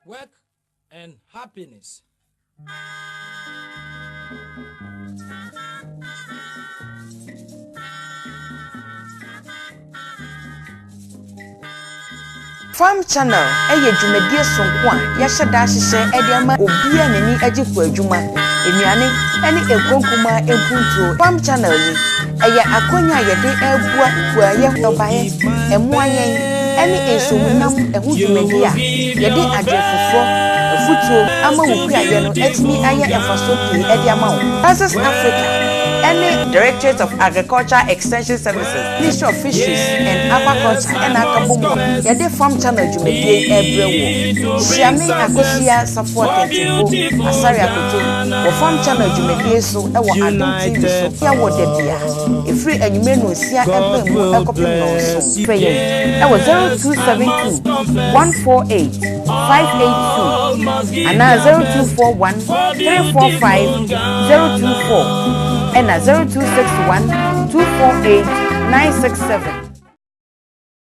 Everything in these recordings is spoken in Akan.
work and happiness. Farm Channel eye dwumadie sonko a ya hyeda hyehyɛ ediama obi a nani agikwa adwuma enuane ene ekonkuma empuntuo Farm Channel yi eye akonya yede abua kuaye dobaye emuanyen ene esomunam ehu dwumadie a yede adwefofo afutuo ama wukua ye no etimi aye efaso pii ediama wo Access Africa any Directorate of Agriculture Extension Services, Ministry of Fisheries and Aquaculture, and Akabumo, Yade Farm Channel Jumedi Ebrewo, Shiami Akosia Support and Timbo, Asari Akoto, or Farm Channel Jumedi so, Ewa Adon TV so, Yawo Debia, a free and you may know Sia Ebrewo, a copy of prayer. That was 0272 148 582, and now 0241 345 024. And 0261 248 967.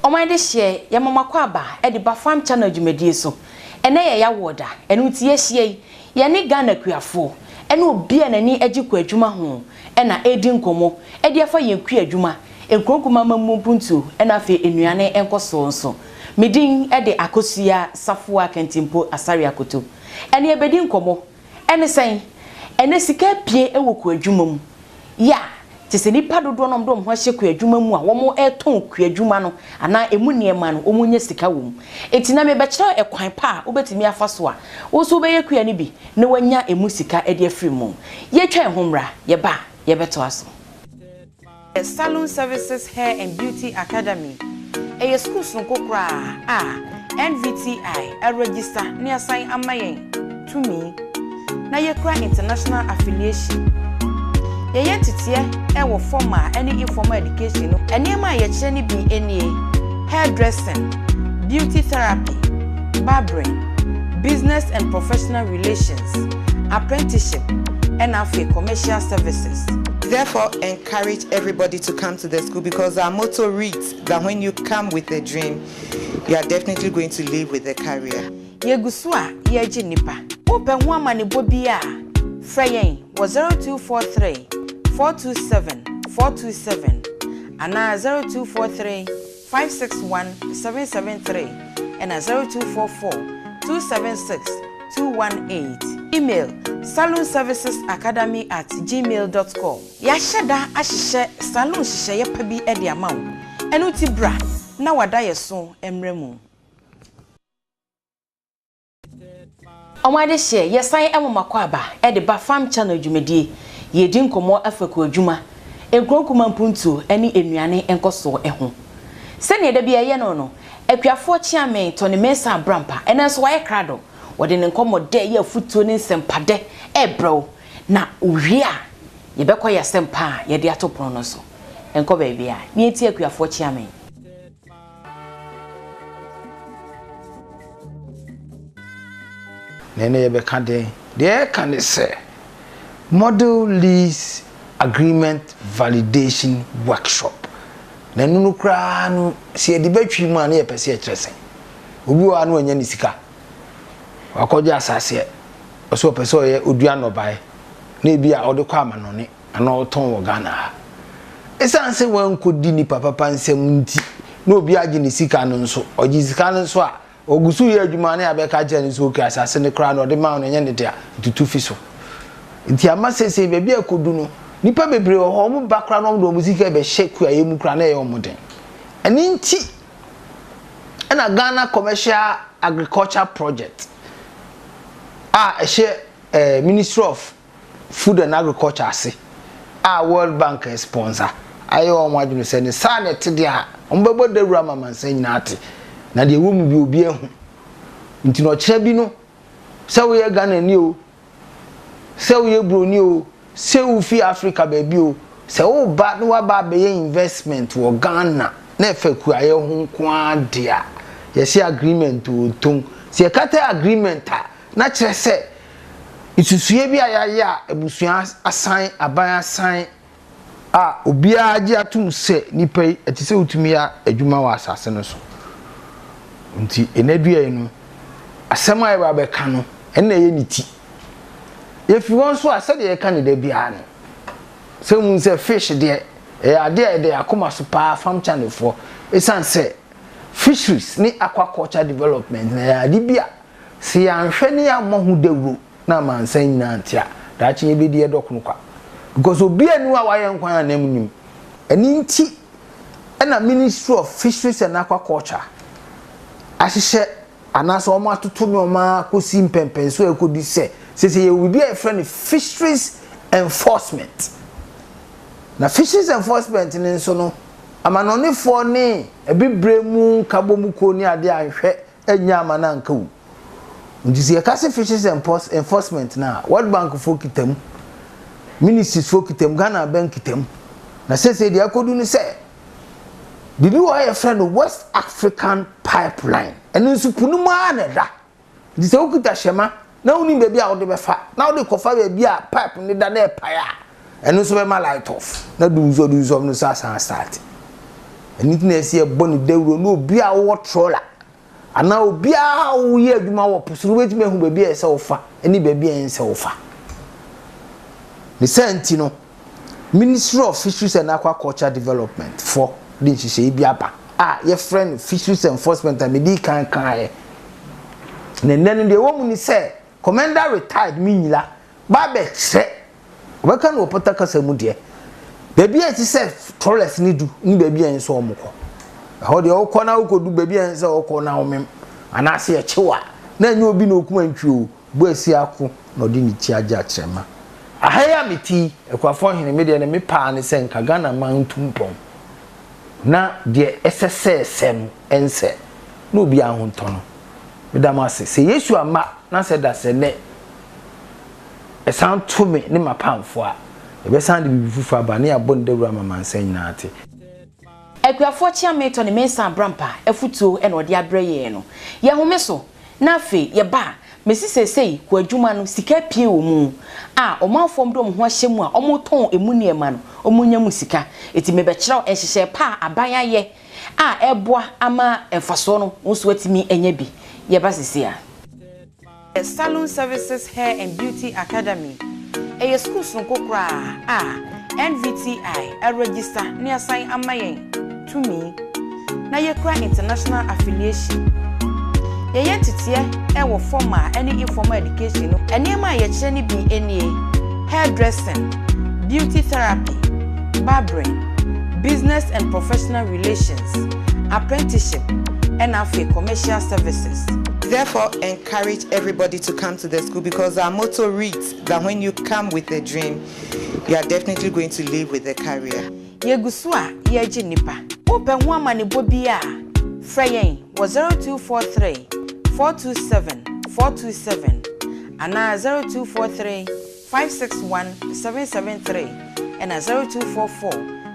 Omande share ya mama kwaba e de ba Farm Channel Jumedie so. Ene ya woda, enu tie hie ye ne Ghana kuafo. Ene obi anani agikwa adwuma ho. Ena edi nkomo, e de afa yen kua adwuma. Enkronkuma mamumpuntu, ena afi enuane enkoso nso. Midin e de Akosia Safua Kentimpo Asari Akoto. Ene ebedi nkomo. Ene sen, ene sika pie ewo ku adwuma mu. Ya tese nipa dodo nom dom ho hye ku adwuma mu a wo mo eton ku adwuma no ana emu niema no omunye sika wo mu etina me be kire ekwan pa obetimi afa so a wo so be ye ku ani bi ne wanya emu sika e de afri mu ye twa homra ye ba ye beto aso Salon Services Hair and Beauty Academy e school sun kokra NVTI a register ne asan amayen to me na ye kra international affiliation ye titie e wo formal any informal education no enema ye kire ni bi enie hairdressing, beauty therapy, barbering, business and professional relations, apprenticeship and afi commercial services. Therefore, encourage everybody to come to the school because our motto reads that when you come with a dream, you are definitely going to live with a career. Ye gusua ye jinipa. Open ho amane bobia. Freyen was 0243 427 427 and 0243 561 773 and 0244 276 218. Email salonservicesacademy@gmail.com. Yashada ashishe salon shishe ye pabi edi amaw. Enu ti bra na wada yeso emremu. Omade she yesan emomako aba edi ba Farm Channel Jumedie yedi nkomo afeku adwuma enkronkuma mpuntu eni enuane enkoso eho. Sene da bia ye no akuafo chiame Tony Mesa Brampa enenso waye krado wode ne nkomo de ye afutuo ne nsempade ebro na ohia ye bekọ ya sempa ye de atopon no so enko ba bia ni eti akuafo chiame nene ye beka de can say model lease agreement validation workshop na nunu kra no se de batwi mu ana ye pese ye kyerese obi wa no anya ni sika wakoja asase oso pese oye odua no bae na bia ode kwa amanone ana oton wo Ghana esanse wan kodi ni papa nsem nti na obi age ni sika no nso ogi sika no nso a ogusu ye adwuma na abeka je ni so ka asase ne kra no de ma no nya ne de a tutu fi so nti amasese be bia kodu no nipa bebre ho mo bakra no do musika be sheku aye mu kra na ye omoden eni nti na Ghana Commercial Agriculture Project Ministry of Food and Agriculture ase World Bank sponsor ayo omo adwunu se ne sa ne te dia ombebo dawura mamansa nyina ate na de womu bi obi ehu nti no kire bi no se wo ye Ghana ni o se wo ye broni o se wo fi Africa ba bi o se wo ba no wa ba be investment wo Ghana na efeku aye ho nko adea ye se agreement o ton se kata agreement na kire se itusuye bi ayaya ebusuan asan aban asan obi agi atum se nipa etise utumi ya adwuma wa asase no so nti enadua no asɛm a yɛba bɛka no ɛna ɛyɛ ne ti yɛfi wɔn so a sɛdeɛ yɛka ne da biara no sɛ mu sɛ fish deɛ ɛyɛ adeɛ a yɛde akoma so paa farm channel for ɛsiane sɛ fisheries ne aquaculture development na yɛ ade bi a sɛ yɛanhwɛ ne yɛammɔ ho dawuro na amansa nyinaa nte a daakye yɛbɛdi ɛdɔkono kwa because obi anu a wayɛ nkwan anam nim ɛni nti ɛna Ministry of Fisheries and Aquaculture ahyehyɛ anaasɛ ɔmo atoto ne ɔmo akɔsi mpɛmpɛn so ɛkɔdi sɛ sɛ yɛ bi a friend fisheries enforcement na fisheries enforcement ne nso no amanɔnefoɔ ne ebibre mu kabomu ko ne ade ahwɛ anya amana anka wu nti sɛ yɛka fisheries enforcement na World Bank fo kitam ministries fo kitam Ghana Bank kitam na sɛ deɛ akɔdu ne sɛ bibi wa yɛ friend West African Pipeline ɛno nso punu ma na da nti sɛ okita hyɛma na woni baabi a wode bɛfa na wode kɔfa baabi a pipe ne da na ɛpae a ɛno nso bɛma light off na du nso no so asan start ɛni tina ɛsi ɛbɔ ne dawuro no obi a wo troller ana obi a wo yɛ adwuma wɔ posoro wetime hu baabi a ɛsɛ wofa ɛni baabi a ɛnsɛ wofa ne sɛnti no Ministry of Fisheries and Aquaculture Development for the nhyehyɛ bi aba your friend Fisheries Enforcement and medi kan ne nene de wo mu ni sɛ commander retired minila ba be hye obeka no opota kasa mu de baabi a ti sɛ trollers ni du ni baabi a nso omukɔ ɛhɔ de wokɔ na wokɔdu baabi a nso wokɔ na womem anase ɛkyewa na enye obi na okuma ntwio bo asi ako na ɔde ni ti agya kyerɛma ahaya meti ekwafo hene me de ne me paa ne sɛ nka Ghana man tumpɔn na de SSS no ense na obi ahontɔ no medamase se Yesu ama na se da se ne esan to me ne mapamfo a ebesan de bifufu aba ne abɔ ndawura mamansa nyina ate Ekuafo chiameto ne mensa brampa efutuo ene ode abrɛ ye no ye home so na afi ye ba mesi sesei ko adwuma no sika pie wo mu a omanfom dom ho ahyɛ mu a omoton emu ne ema no omunya mu sika eti mebɛkyerɛw enhyehyɛ pa abaya ye a eboa ama emfaso no nso atimi enya bi ye ba sesia Salon Services Hair and Beauty Academy a school sonko kra a NVTI a register ne asan amayen to me na ye kra international affiliation ye yentitie e wo formal any informal education no enema ye kire ni bi enie hairdressing, beauty therapy, barbering, business and professional relations, apprenticeship and afi commercial services. Therefore, encourage everybody to come to the school because our motto reads that when you come with a dream, you are definitely going to live with a career. Yegusua yeji nipa. Open ho amane bobia. Freyen was 0243 427 427 and 0243 561 773 and 0244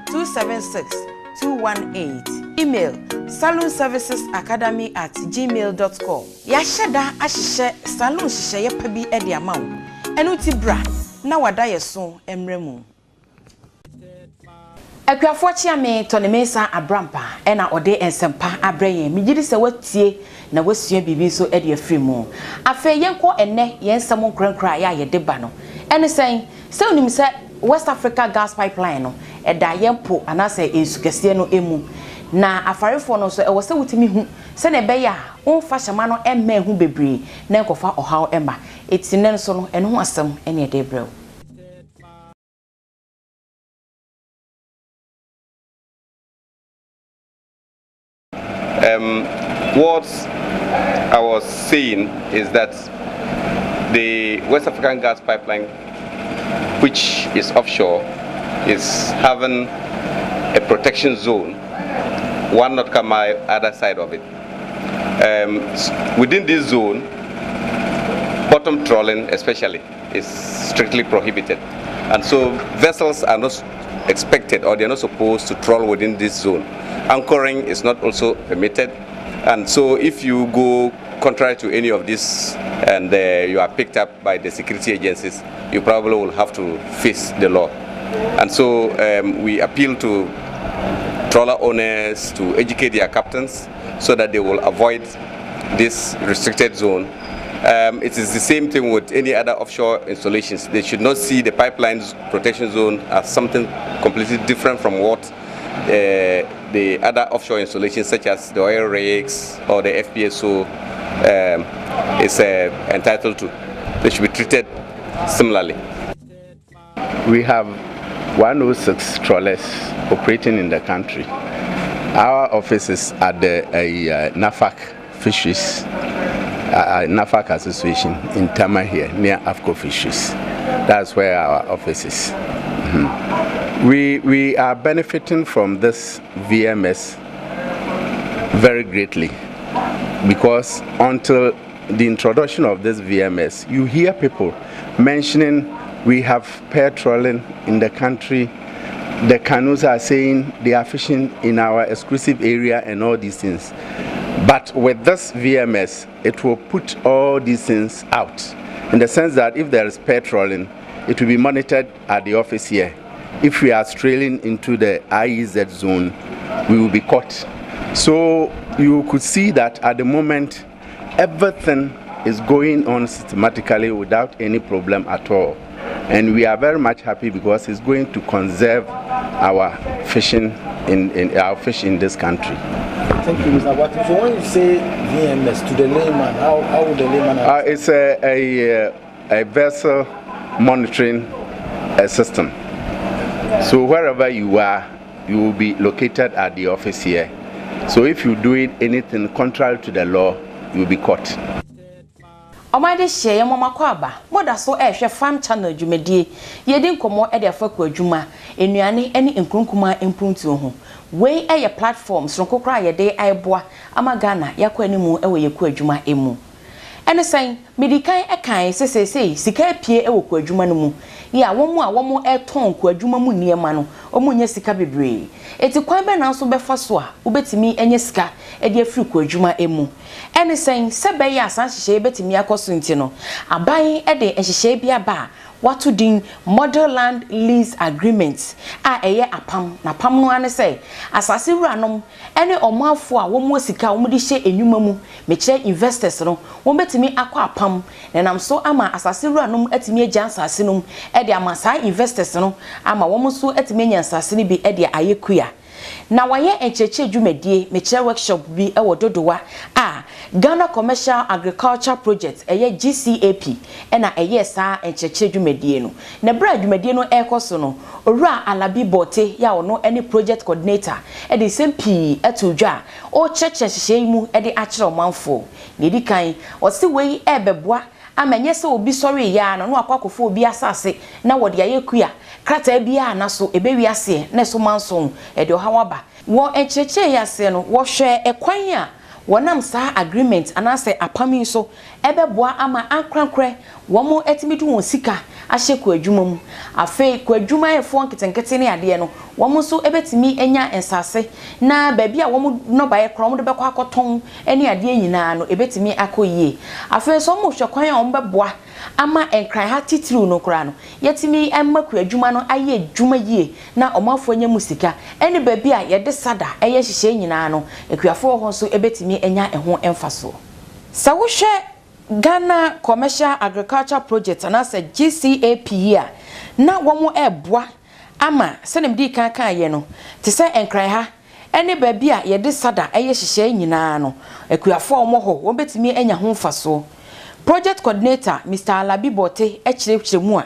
276 218. Email salonservicesacademy@gmail.com. Yashada ashishe salon shishe ye pabi edi amaw. Enu ti bra na wada yeso emremu. Ekuafo chiame to ne mensa abrampa ena ode ensempa abreye migiri se watie na wasua bibi so edi afri mu. Afa yenko enne yensam nkrankra ya ye de ba no. Ene sen se onim se West Africa Gas Pipeline no eda yempo anase ensukese no emu na afarefo no so e wo se wutimi hu se ne be ya onfa hyema no emme hu bebre na enkofa ohaw emma etinen so no eno ho asem ene ede brew. What I was saying is that the West African Gas Pipeline, which is offshore, is having a protection zone, 1 nautical mile other side of it. Within this zone, bottom trawling especially is strictly prohibited. And so vessels are not expected or they are not supposed to trawl within this zone. Anchoring is not also permitted. And so if you go contrary to any of this and you are picked up by the security agencies, you probably will have to face the law. And so we appeal to trawler owners to educate their captains so that they will avoid this restricted zone. It is the same thing with any other offshore installations. They should not see the pipeline protection zone as something completely different from what the other offshore installations, such as the oil rigs or the FPSO, is entitled to. They should be treated similarly. We have 106 trawlers operating in the country. Our office is at the NAFAC Fisheries, NAFAC Association in Tama here, near AFCO Fisheries. That's where our office is. We are benefiting from this VMS very greatly, because until the introduction of this VMS, you hear people mentioning we have pair trawling in the country. The canoes are saying they are fishing in our exclusive area and all these things. But with this VMS, it will put all these things out, in the sense that if there is pair trawling, it will be monitored at the office here. If we are strailing into the IEZ zone, we will be caught. So you could see that at the moment, everything is going on systematically without any problem at all. And we are very much happy because it's going to conserve our fishing in our fish in this country. Thank you, Mr. Watson. So when you say VMS to the layman, how would the layman it's a vessel monitoring system. So wherever you are, you will be located at the office here. So if you do anything contrary to the law, you will be caught. Omade share mama kwaba moda so ehwe farm channel dwumedie yedi nkomo e de afakwa adwuma enuane ene nkrunkuma impuntu ho we eye platforms ronkokra yede aiboa amagana yakwa animu ewe yeku adwuma emu ene san medikan ekan sesesei sika pie ewo ku adwuma no mu ya womu a womu eton ku adwuma mu niema no omunye sika bebre eti kwan be na so befa so a ubetimi enye sika e de afiri ku adwuma emu ene san sebe ya asan hihye betimi akoso nti no aban e de hihye bia ba watu din model land lease agreement a eye apam na pam no ane say asase wuranom ene omafo a womu sika womu de hye enwuma mu mekire investors no won betimi akwa apam na nam so ama asase wuranom atimi agya asase no e de ama sa investors no ama womu so atimi nya asase ni bi e de ayekuya na waye encheche dwumadie mekire workshop bi e wododowa a Ghana Commercial Agriculture Project eye GCAP ena eye sa encheche dwumadie no na bra dwumadie no ekoso no owura Alabi Bote ya ono any project coordinator e de sempi etudwa o cheche hye mu e de akire omanfo ne di kan o se wei e beboa amanye se obi sori ya no akwakofo obi asase na wode ayekuya krata bia na so ebewi ase na so manso e de ohawaba wo encheche ya se no wo hwe ekwan a wonam sa agreement anase apami so ebeboa ama ankrankre womo etimidu won sika ahye ku adwuma mu afi ku adwuma efo nketenkete ne ade no womo so ebetimi enya ensase na baabi a womo no baye kro womo de bekọ akoton ene ade nyina no ebetimi akoyie afi so mo hwekwan a womo beboa ama enkran ha titiri no kra no yetimi emma ku adwuma no aye adwuma yie na omafo nya musika ene baabi a ye de sada eye hihye nyina no ekuafo ho so ebetimi enya eho emfaso sa wo hwe Ghana Commercial Agriculture Project anase GCAP here na womo eboa ama senem di kan ye no te se enkran ha ene baabi a ye de sada eye hihye nyina no ekuafo omoho wo betimi enya ho mfaso project coordinator Mr. Alabi Bote ekirechire mu a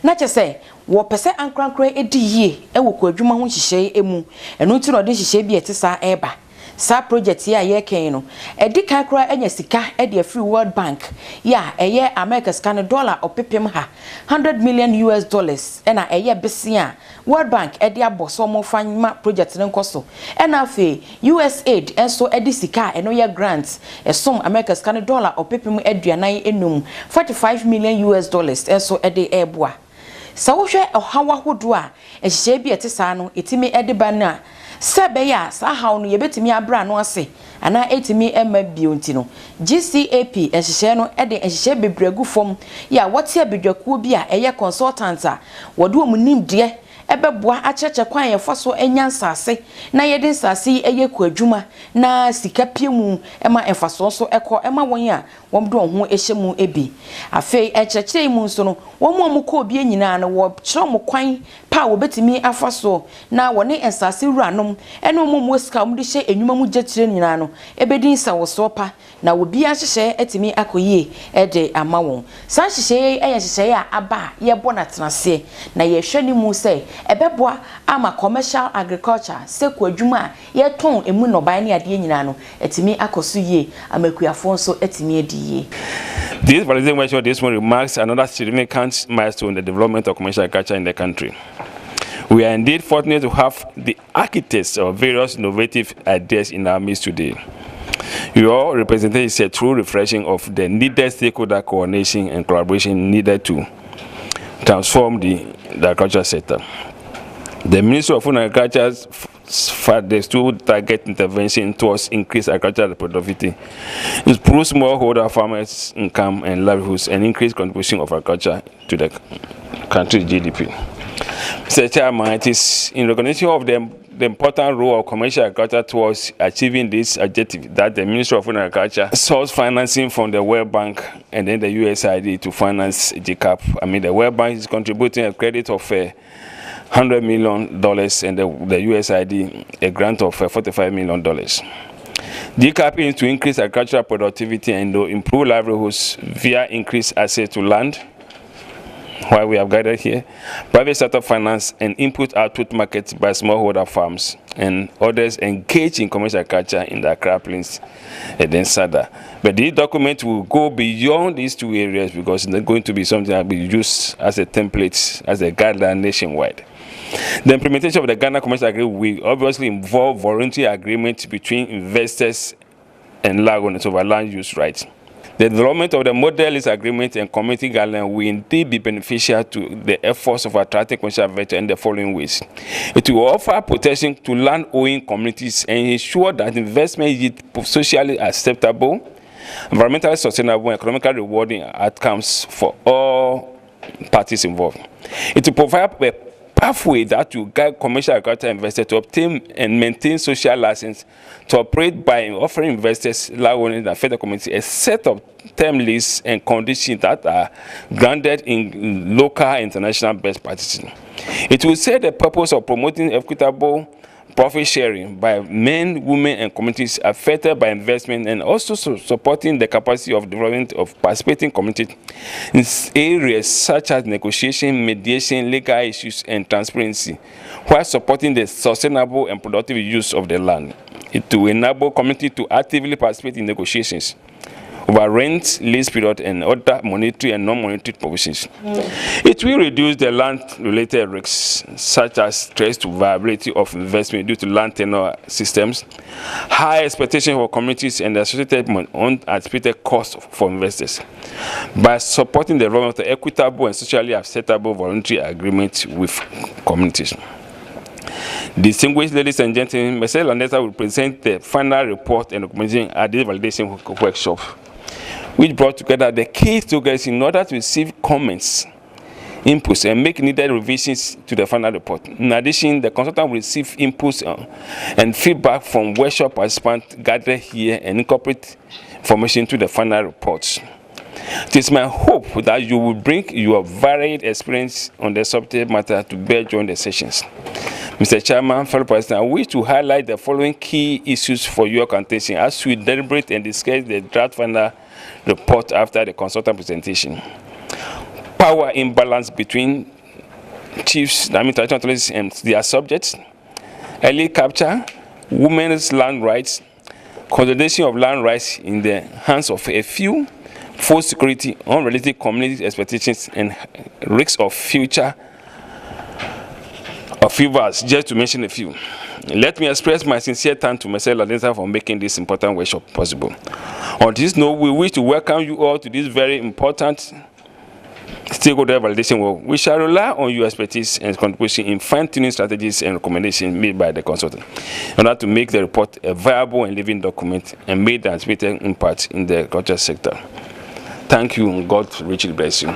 na chese wo pese ankrankra edi yie ewo ku adwuma ho hihye emu eno nti no de hihye bi etisa eba sa project ya ye ken no edi kan kra enya sika e de free World Bank ya eye America's can dollar opepem ha $100 million ena eye besia World Bank e de aboso mo fanma project ne nkoso ena afi USAID enso edi sika eno ye grants esom America's can dollar opepem aduanan enum $45 million enso e de eboa sa wo hwe ohawa hodo a ehye bi etisa no etimi edi ba na sebe ya sa hawo no yebetimi abra no ase ana etimi emma bionti no GCAP ehye no ede ehye bebregu fom ya wote abedwakuo bi a eye consultant a wode omunim de ebeboa acheche kwan ye faso enya nsase na ye de nsase eye ku adwuma na sika piemu ema enfaso so ekọ ema won a wom do ho ehyemu ebi afei echeche mu nso no wom ko obi nyina na wo kire mo kwan pa wo betimi afaso na woni ensase wuranom ene mo sika mo de hye enwuma mu gyetire nyina no ebedi nsa wo so pa na obi ahyehye etimi akoyie ede ama won san hyehye eye hyehye a aba ye bo na tenase na ye hwe ni mu se ebeboa ama commercial agriculture se ku adwuma ye ton emu no ban ne ade nyina no etimi akoso yie amakuafo nso etimi adi. This validation workshop this one remarks another significant milestone in the development of commercial agriculture in the country. We are indeed fortunate to have the architects of various innovative ideas in our midst today. Your representation is a true refreshing of the needed stakeholder coordination and collaboration needed to transform the agriculture sector. The Ministry of Food and Agriculture furthers to target intervention towards increased agricultural productivity, improve smallholder farmers' income and livelihoods, and increase contribution of agriculture to the country's GDP. Mr. Chairman, it is in recognition of the important role of commercial agriculture towards achieving this objective that the Ministry of Food and Agriculture sourced financing from the World Bank and then the USAID to finance GCAP. I mean, the World Bank is contributing a credit of $100 million and the USAID a grant of $45 million. GCAP aims to increase agricultural productivity and to improve livelihoods via increased access to land, why we have gathered here, private sector finance and input-output markets by smallholder farms and others engaged in commercial agriculture in the Accra Plains and then SADA. But this document will go beyond these two areas because it's going to be something that will be used as a template, as a guideline nationwide. The implementation of the Ghana Commercial Agreement will obviously involve voluntary agreements between investors and landowners over land use rights. The development of the model lease agreement and community guidelines will indeed be beneficial to the efforts of attracting commercial investors in the following ways. It will offer protection to land-owning communities and ensure that investment yield socially acceptable, environmentally sustainable, and economically rewarding outcomes for all parties involved. It will provide a pathway that will guide commercial agriculture investors to obtain and maintain social license to operate by offering investors, landowners, and federal community a set of term lease and conditions that are grounded in local and international best practices. It will serve the purpose of promoting equitable profit sharing by men, women, and communities affected by investment, and also supporting the capacity of development of participating communities in areas such as negotiation, mediation, legal issues, and transparency, while supporting the sustainable and productive use of the land. It will enable communities to actively participate in negotiations over rent, lease period, and other monetary and non-monetary provisions. It will reduce the land-related risks, such as threats to viability of investment due to land tenure systems, high expectations for communities, and associated unanticipated costs for investors, by supporting the development of equitable and socially acceptable voluntary agreements with communities. Distinguished ladies and gentlemen, Mr. Landesa will present the final report and recommendation at this validation workshop, which brought together the key figures in order to receive comments, inputs, and make needed revisions to the final report. In addition, the consultant will receive inputs and feedback from workshop participants gathered here and incorporate information to the final reports. It is my hope that you will bring your varied experience on the subject matter to bear during the sessions. Mr. Chairman, fellow President, I wish to highlight the following key issues for your consideration as we deliberate and discuss the draft final report after the consultant presentation. Power imbalance between chiefs, traditional authorities, and their subjects, early capture, women's land rights, consolidation of land rights in the hands of a few, food security, unrealistic community expectations, and risks of future fevers, just to mention a few. Let me express my sincere thanks to Mr. Landesa for making this important workshop possible. On this note, we wish to welcome you all to this very important stakeholder validation work. We shall rely on your expertise and contribution in fine-tuning strategies and recommendations made by the consultant in order to make the report a viable and living document and make the anticipated impact in the agriculture sector. Thank you, and God richly bless you.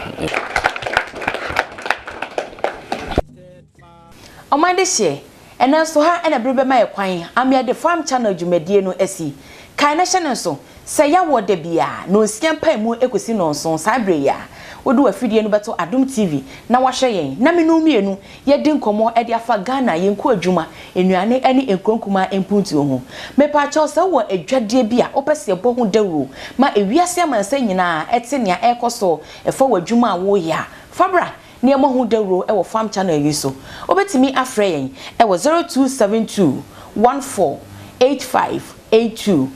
Omande hye ena so ha ena brebe ma yekwan amia the farm channel dwumadie no asi kai na hye so se ya wo de bia no nsia mpa mu ekosi no nso sabre ya wodu afidie no beto Adom TV na wahwe yen na menu mienu ye di nkomo e de afa Ghana yenku adwuma enuane ani enkonkuma empuntu ho mepa cha se wo adwadie bia opese bo ho dawro ma ewiase amansa nyina ete nea ekoso efo wadwuma wo ya fabra ne mo ho dawro e wo farm channel yi so obetimi afre yen e wo 0272 148582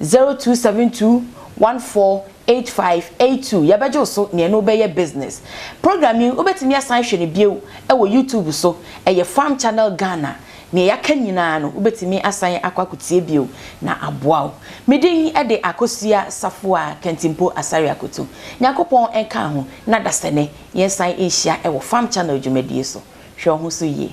0272 148582 yabajo so ne no be business programming obetimi asan hwe ne bio e wo YouTube so e ye farm channel Ghana ne yaka nyina no obetimi asan akwakutie bio na aboa medin e de akosua safua kentimpo asari akoto nyakopon enka ho na dasene yensan ehia e wo farm channel dwumadie so hwe ho so ye